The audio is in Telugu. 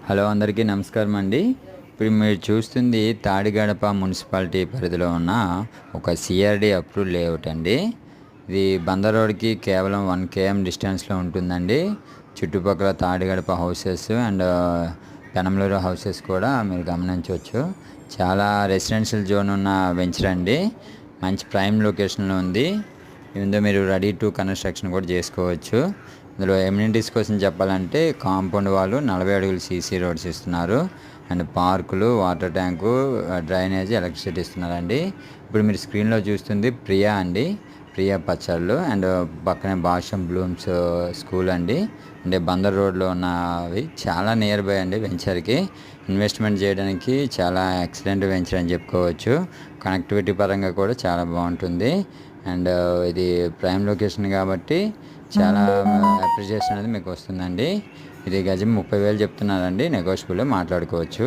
హలో అందరికీ నమస్కారం అండి. ఇప్పుడు మీరు చూస్తుంది తాడిగడప మున్సిపాలిటీ పరిధిలో ఉన్న ఒక సిఆర్డి అప్రూవ్డ్ లేఅవుట్ అండి. ఇది బందర్ రోడ్కి కేవలం 1 km డిస్టెన్స్లో ఉంటుందండి. చుట్టుపక్కల Tadigadapa houses and Penamaluru houses కూడా మీరు గమనించవచ్చు. చాలా రెసిడెన్షియల్ జోన్ ఉన్న వెంచర్ అండి. మంచి ప్రైమ్ లొకేషన్లో ఉంది. ఇందులో మీరు రెడీ టు కన్స్ట్రక్షన్ కూడా చేసుకోవచ్చు. ఇందులో ఎమ్యూనిటీస్ కోసం చెప్పాలంటే కాంపౌండ్ వాళ్ళు 40 అడుగులు సీసీ రోడ్స్ ఇస్తున్నారు. అండ్ పార్కులు, వాటర్ ట్యాంకు, డ్రైనేజ్, ఎలక్ట్రిసిటీ ఇస్తున్నారండి. ఇప్పుడు మీరు స్క్రీన్లో చూస్తుంది ప్రియా అండి. ప్రియా పచ్చళ్ళు అండ్ పక్కనే భాషం బ్లూమ్స్ స్కూల్ అండి. అంటే బందర్ రోడ్లో ఉన్నవి చాలా నియర్ బై అండి వెంచర్కి. ఇన్వెస్ట్మెంట్ చేయడానికి చాలా ఎక్సలెంట్ వెంచర్ అని చెప్పుకోవచ్చు. కనెక్టివిటీ పరంగా కూడా చాలా బాగుంటుంది. అండ్ ఇది ప్రైమ్ లొకేషన్ కాబట్టి చాలా అప్రిషియేషన్ అనేది మీకు వస్తుందండి. ఇది గజం 30,000 చెప్తున్నారండి. నెగోషియబుల్ మాట్లాడుకోవచ్చు.